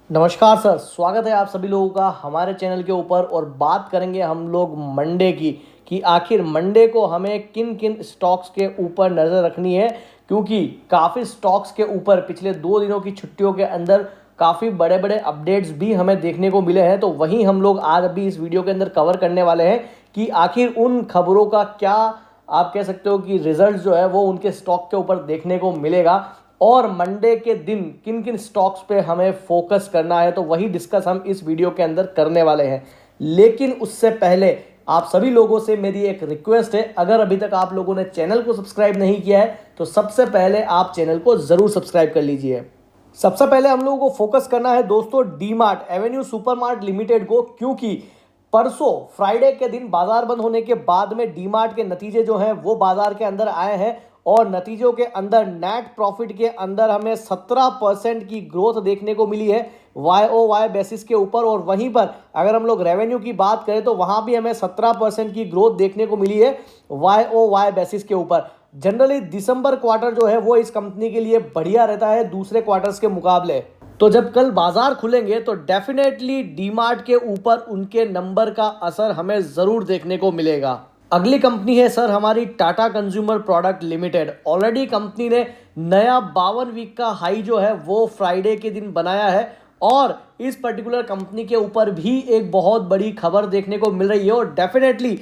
नमस्कार सर, स्वागत है आप सभी लोगों का हमारे चैनल के ऊपर। और बात करेंगे हम लोग मंडे की कि आखिर मंडे को हमें किन किन स्टॉक्स के ऊपर नज़र रखनी है, क्योंकि काफ़ी स्टॉक्स के ऊपर पिछले 2 दिनों की छुट्टियों के अंदर काफ़ी बड़े बड़े अपडेट्स भी हमें देखने को मिले हैं। तो वहीं हम लोग आज अभी इस वीडियो के अंदर कवर करने वाले हैं कि आखिर उन खबरों का क्या आप कह सकते हो कि रिजल्ट जो है वो उनके स्टॉक के ऊपर देखने को मिलेगा और मंडे के दिन किन किन स्टॉक्स पे हमें फोकस करना है। तो वही डिस्कस हम इस वीडियो के अंदर करने वाले हैं। लेकिन उससे पहले आप सभी लोगों से मेरी एक रिक्वेस्ट है, अगर अभी तक आप लोगों ने चैनल को सब्सक्राइब नहीं किया है तो सबसे पहले आप चैनल को जरूर सब्सक्राइब कर लीजिए। सबसे पहले हम लोगों को फोकस करना है दोस्तों D mart Avenue supermart limited को, क्योंकि परसों फ्राइडे के दिन बाजार बंद होने के बाद में डी मार्ट के नतीजे जो हैं वो बाजार के अंदर आए हैं और नतीजों के अंदर नेट प्रॉफिट के अंदर हमें 17% की ग्रोथ देखने को मिली है YoY बेसिस के ऊपर। और वहीं पर अगर हम लोग रेवेन्यू की बात करें तो वहां भी हमें 17% की ग्रोथ देखने को मिली है YoY बेसिस के ऊपर। जनरली दिसंबर क्वार्टर जो है वो इस कंपनी के लिए बढ़िया रहता है दूसरे क्वार्टर्स के मुकाबले। तो जब कल बाजार खुलेंगे तो डेफिनेटली डीमार्ट के ऊपर उनके नंबर का असर हमें जरूर देखने को मिलेगा। अगली कंपनी है सर हमारी Tata consumer product limited. Already company ने नया 52 वीक का हाई जो है वो फ्राइडे के दिन बनाया है और इस पर्टिकुलर कंपनी के ऊपर भी एक बहुत बड़ी खबर देखने को मिल रही है और डेफिनेटली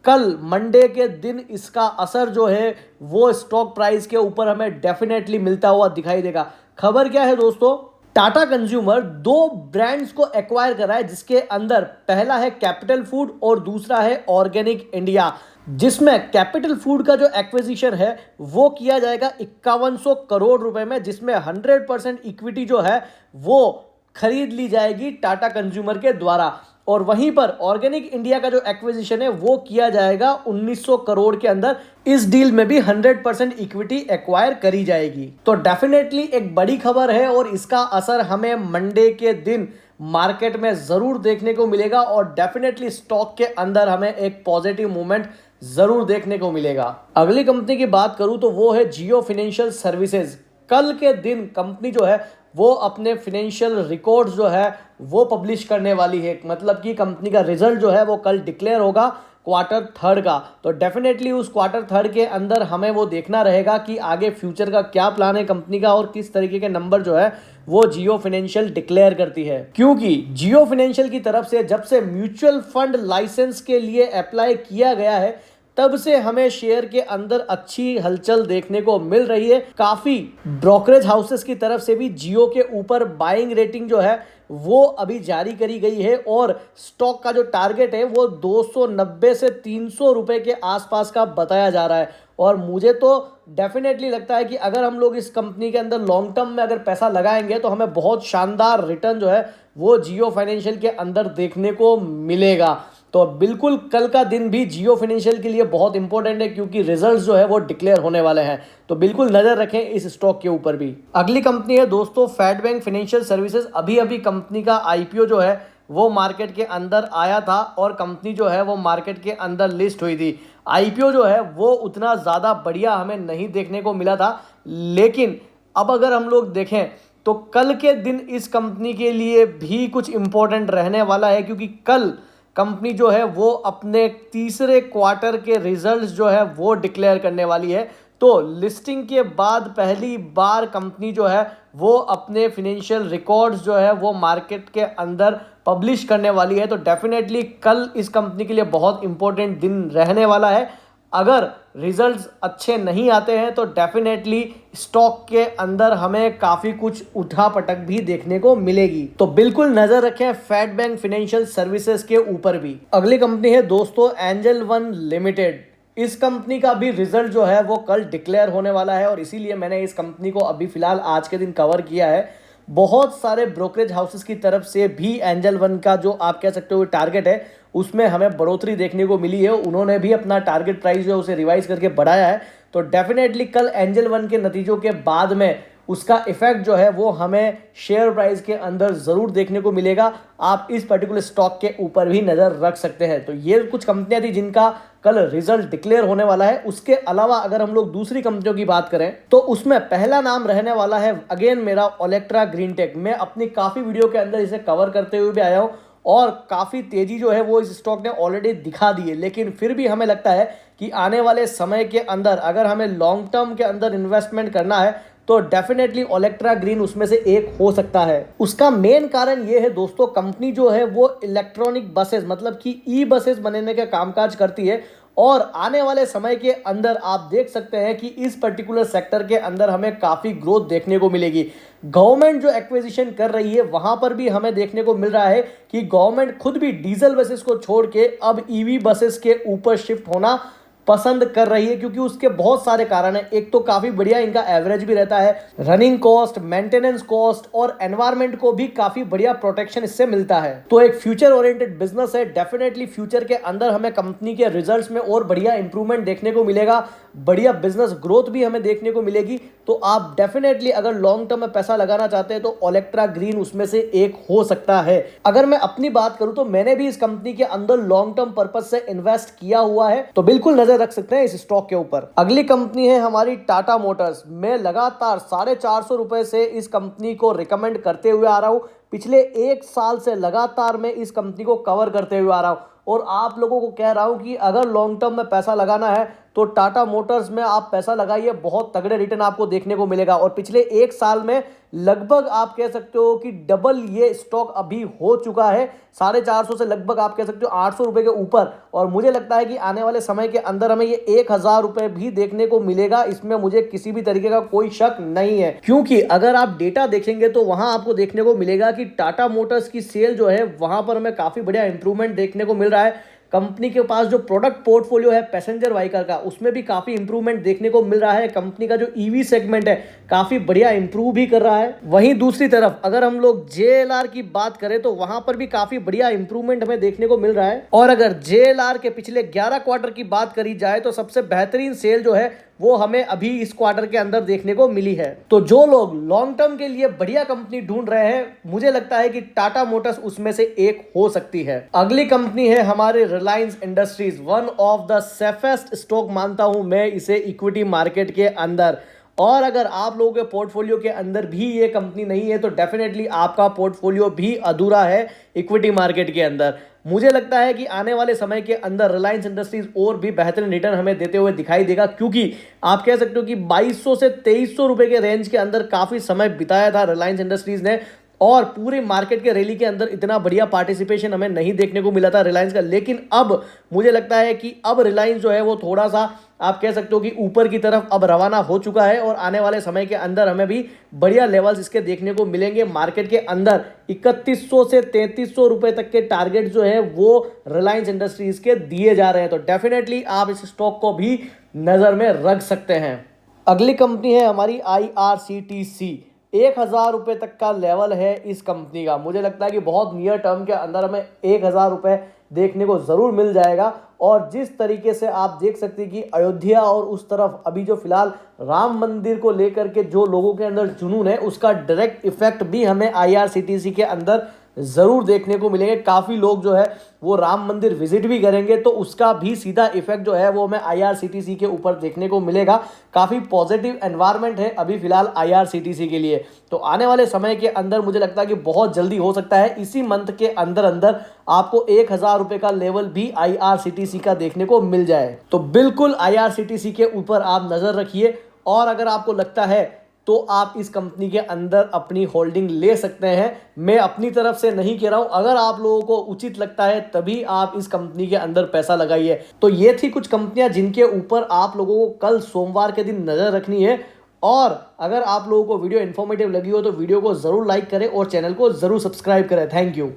कल मंडे के दिन इसका असर जो है वो स्टॉक प्राइस के ऊपर हमें डेफिनेटली मिलता हुआ दिखाई देगा। खबर क्या है दोस्तों, टाटा कंज्यूमर 2 ब्रांड्स को एक्वायर करा है, जिसके अंदर पहला है कैपिटल फूड और दूसरा है ऑर्गेनिक इंडिया। जिसमें कैपिटल फूड का जो एक्विजिशन है वो किया जाएगा 5100 करोड़ रुपए में, जिसमें 100% इक्विटी जो है वो खरीद ली जाएगी टाटा कंज्यूमर के द्वारा। और वहीं पर ऑर्गेनिक इंडिया का जो एक्विजिशन है वो किया जाएगा 1900 करोड़ के अंदर। इस डील में भी 100% इक्विटी एक्वायर करी जाएगी। तो डेफिनेटली एक बड़ी खबर है और इसका असर हमें मंडे के दिन मार्केट में जरूर देखने को मिलेगा और डेफिनेटली स्टॉक के अंदर हमें एक पॉजिटिव मूवमेंट जरूर देखने को मिलेगा। अगली कंपनी की बात करूं तो वो है जियो फाइनेंशियल सर्विसेज। कल के दिन कंपनी जो है वो अपने फाइनेंशियल रिकॉर्ड्स जो है वो पब्लिश करने वाली है। मतलब कि कंपनी का रिजल्ट जो है वो कल डिक्लेयर होगा क्वार्टर थर्ड का। तो डेफिनेटली उस क्वार्टर थर्ड के अंदर हमें वो देखना रहेगा कि आगे फ्यूचर का क्या प्लान है कंपनी का और किस तरीके के नंबर जो है वो जियो फाइनेंशियल डिक्लेयर करती है। क्योंकि जियो फाइनेंशियल की तरफ से जब से म्यूचुअल फंड लाइसेंस के लिए अप्लाई किया गया है तब से हमें शेयर के अंदर अच्छी हलचल देखने को मिल रही है। काफी ब्रोकरेज हाउसेस की तरफ से भी जियो के ऊपर बाइंग रेटिंग जो है वो अभी जारी करी गई है और स्टॉक का जो टारगेट है वो 290 से 300 रुपए के आसपास का बताया जा रहा है। और मुझे तो डेफिनेटली लगता है कि अगर हम लोग इस कंपनी के अंदर लॉन्ग टर्म में अगर पैसा लगाएंगे तो हमें बहुत शानदार रिटर्न जो है वो जियो फाइनेंशियल के अंदर देखने को मिलेगा। तो बिल्कुल कल का दिन भी जियो फाइनेंशियल के लिए बहुत इंपॉर्टेंट है, क्योंकि रिजल्ट्स जो है वो डिक्लेयर होने वाले हैं। तो बिल्कुल नजर रखें इस स्टॉक के ऊपर भी। अगली कंपनी है दोस्तों फेड बैंक फाइनेंशियल सर्विसेज। अभी अभी कंपनी का आईपीओ जो है वो मार्केट के अंदर आया था और कंपनी जो है वो मार्केट के अंदर लिस्ट हुई थी। आईपीओ जो है वो उतना ज़्यादा बढ़िया हमें नहीं देखने को मिला था, लेकिन अब अगर हम लोग देखें तो कल के दिन इस कंपनी के लिए भी कुछ इंपॉर्टेंट रहने वाला है, क्योंकि कल कंपनी जो है वो अपने तीसरे क्वार्टर के रिजल्ट्स जो है वो डिक्लेयर करने वाली है। तो लिस्टिंग के बाद पहली बार कंपनी जो है वो अपने फाइनेंशियल रिकॉर्ड्स जो है वो मार्केट के अंदर पब्लिश करने वाली है। तो डेफिनेटली कल इस कंपनी के लिए बहुत इंपॉर्टेंट दिन रहने वाला है। अगर रिजल्ट्स अच्छे नहीं आते हैं तो डेफिनेटली स्टॉक के अंदर हमें काफी कुछ उठापटक भी देखने को मिलेगी। तो बिल्कुल नजर रखें फेड बैंक फाइनेंशियल सर्विसेज के ऊपर भी। अगली कंपनी है दोस्तों एंजल वन लिमिटेड। इस कंपनी का भी रिजल्ट जो है वो कल डिक्लेयर होने वाला है और इसीलिए मैंने इस कंपनी को अभी फिलहाल आज के दिन कवर किया है। बहुत सारे ब्रोकरेज हाउसेस की तरफ से भी एंजल वन का जो आप कह सकते हो टारगेट है उसमें हमें बढ़ोतरी देखने को मिली है। उन्होंने भी अपना टारगेट प्राइस जो है उसे रिवाइज करके बढ़ाया है। तो डेफिनेटली कल एंजल वन के नतीजों के बाद में उसका इफेक्ट जो है वो हमें शेयर प्राइस के अंदर ज़रूर देखने को मिलेगा। आप इस पर्टिकुलर स्टॉक के ऊपर भी नज़र रख सकते हैं। तो ये कुछ कंपनियां थी जिनका कल रिजल्ट डिक्लेयर होने वाला है। उसके अलावा अगर हम लोग दूसरी कंपनियों की बात करें तो उसमें पहला नाम रहने वाला है अगेन मेरा ओलेक्ट्रा ग्रीनटेक। मैं अपनी काफ़ी वीडियो के अंदर इसे कवर करते हुए भी आया हूँ और काफ़ी तेज़ी जो है वो इस स्टॉक ने ऑलरेडी दिखा दी है, लेकिन फिर भी हमें लगता है कि आने वाले समय के अंदर अगर हमें लॉन्ग टर्म के अंदर इन्वेस्टमेंट करना है तो डेफिनेटली ओलेक्ट्रा ग्रीन उसमें से एक हो सकता है। उसका मेन कारण ये है दोस्तों, कंपनी जो है वो इलेक्ट्रॉनिक बसेस मतलब कि ई बसेस बनाने का कामकाज करती है और आने वाले समय के अंदर आप देख सकते हैं कि इस पर्टिकुलर सेक्टर के अंदर हमें काफ़ी ग्रोथ देखने को मिलेगी। गवर्नमेंट जो एक्विजिशन कर रही है वहां पर भी हमें देखने को मिल रहा है कि गवर्नमेंट खुद भी डीजल बसेस को छोड़ के अब ईवी बसेस के ऊपर शिफ्ट होना पसंद कर रही है, क्योंकि उसके बहुत सारे कारण हैं। एक तो काफ़ी बढ़िया इनका एवरेज भी रहता है, रनिंग कॉस्ट, मेंटेनेंस कॉस्ट और एनवायरनमेंट को भी काफ़ी बढ़िया प्रोटेक्शन इससे मिलता है। तो एक फ्यूचर ओरिएंटेड बिजनेस है। डेफिनेटली फ्यूचर के अंदर हमें कंपनी के रिजल्ट्स में और बढ़िया इंप्रूवमेंट देखने को मिलेगा, बढ़िया बिजनेस ग्रोथ भी हमें देखने को मिलेगी। तो आप डेफिनेटली अगर लॉन्ग टर्म में पैसा लगाना चाहते हैं तो ओलेक्ट्रा ग्रीन उसमें से एक हो सकता है। अगर मैं अपनी बात करूं तो मैंने भी इस कंपनी के अंदर लॉन्ग टर्म पर्पज से इन्वेस्ट किया हुआ है, तो बिल्कुल नजर रख सकते हैं इस स्टॉक के ऊपर। अगली कंपनी है हमारी टाटा मोटर्स। मैं लगातार 450 रुपए से इस कंपनी को रिकमेंड करते हुए आ रहा हूं। पिछले एक साल से लगातार मैं इस कंपनी को कवर करते हुए आ रहा हूं और आप लोगों को कह रहा हूं कि अगर लॉन्ग टर्म में पैसा लगाना है तो टाटा मोटर्स में आप पैसा लगाइए, बहुत तगड़े रिटर्न आपको देखने को मिलेगा। और पिछले एक साल में लगभग आप कह सकते हो कि डबल ये स्टॉक अभी हो चुका है। 450 से लगभग आप कह सकते हो 800 रुपए के ऊपर। और मुझे लगता है कि आने वाले समय के अंदर हमें ये 1000 रुपए भी देखने को मिलेगा, इसमें मुझे किसी भी तरीके का कोई शक नहीं है। क्योंकि अगर आप डेटा देखेंगे तो वहां आपको देखने को मिलेगा कि टाटा मोटर्स की सेल जो है वहां पर हमें काफी बढ़िया इंप्रूवमेंट देखने को मिल रहा है। कंपनी के पास जो प्रोडक्ट पोर्टफोलियो है पैसेंजर व्हीकल का, उसमें भी काफी इंप्रूवमेंट देखने को मिल रहा है। कंपनी का जो ईवी सेगमेंट है काफी बढ़िया इंप्रूव भी कर रहा है। वहीं दूसरी तरफ अगर हम लोग जेएलआर की बात करें तो वहां पर भी काफी बढ़िया इंप्रूवमेंट हमें देखने को मिल रहा है। और अगर जेएलआर के पिछले 11 क्वार्टर की बात करी जाए तो सबसे बेहतरीन सेल जो है वो हमें अभी इस क्वार्टर के अंदर देखने को मिली है। तो जो लोग लॉन्ग टर्म के लिए बढ़िया कंपनी ढूंढ रहे हैं, मुझे लगता है कि टाटा मोटर्स उसमें से एक हो सकती है। अगली कंपनी है हमारे Reliance industries. One of the safest stock मानता हूं मैं इसे इक्विटी मार्केट के अंदर। और अगर आप लोगों के पोर्टफोलियो के अंदर भी ये कंपनी नहीं है तो डेफिनेटली आपका पोर्टफोलियो भी अधूरा है इक्विटी मार्केट के अंदर। मुझे लगता है कि आने वाले समय के अंदर रिलायंस इंडस्ट्रीज और भी बेहतरीन रिटर्न हमें देते हुए दिखाई देगा, क्योंकि आप कह सकते हो कि 2200 से 2300 रुपए के रेंज के अंदर काफी समय बिताया था रिलायंस इंडस्ट्रीज ने और पूरे मार्केट के रैली के अंदर इतना बढ़िया पार्टिसिपेशन हमें नहीं देखने को मिला था रिलायंस का। लेकिन अब मुझे लगता है कि अब रिलायंस जो है वो थोड़ा सा आप कह सकते हो कि ऊपर की तरफ अब रवाना हो चुका है और आने वाले समय के अंदर हमें भी बढ़िया लेवल्स इसके देखने को मिलेंगे। मार्केट के अंदर 3100 से 3300 रुपए तक के टारगेट जो है वो रिलायंस इंडस्ट्रीज के दिए जा रहे हैं। तो डेफिनेटली आप इस स्टॉक को भी नजर में रख सकते हैं। अगली कंपनी है हमारी IRCTC। 1000 रुपए तक का लेवल है इस कंपनी का। मुझे लगता है कि बहुत नियर टर्म के अंदर हमें 1000 रुपए देखने को जरूर मिल जाएगा। और जिस तरीके से आप देख सकते हैं कि अयोध्या और उस तरफ अभी जो फिलहाल राम मंदिर को लेकर के जो लोगों के अंदर जुनून है, उसका डायरेक्ट इफेक्ट भी हमें IRCTC के अंदर जरूर देखने को मिलेंगे। काफी लोग जो है वो राम मंदिर विजिट भी करेंगे, तो उसका भी सीधा इफेक्ट जो है वो हमें IRCTC के ऊपर देखने को मिलेगा। काफी पॉजिटिव एनवायरनमेंट है अभी फिलहाल IRCTC के लिए। तो आने वाले समय के अंदर मुझे लगता है कि बहुत जल्दी हो सकता है इसी मंथ के अंदर अंदर आपको 1000 रुपए का लेवल भी IRCTC का देखने को मिल जाए। तो बिल्कुल IRCTC के ऊपर आप नजर रखिए और अगर आपको लगता है तो आप इस कंपनी के अंदर अपनी होल्डिंग ले सकते हैं। मैं अपनी तरफ से नहीं कह रहा हूं, अगर आप लोगों को उचित लगता है तभी आप इस कंपनी के अंदर पैसा लगाइए। तो ये थी कुछ कंपनियां जिनके ऊपर आप लोगों को कल सोमवार के दिन नजर रखनी है। और अगर आप लोगों को वीडियो इन्फॉर्मेटिव लगी हो तो वीडियो को जरूर लाइक करें और चैनल को जरूर सब्सक्राइब करें। Thank you.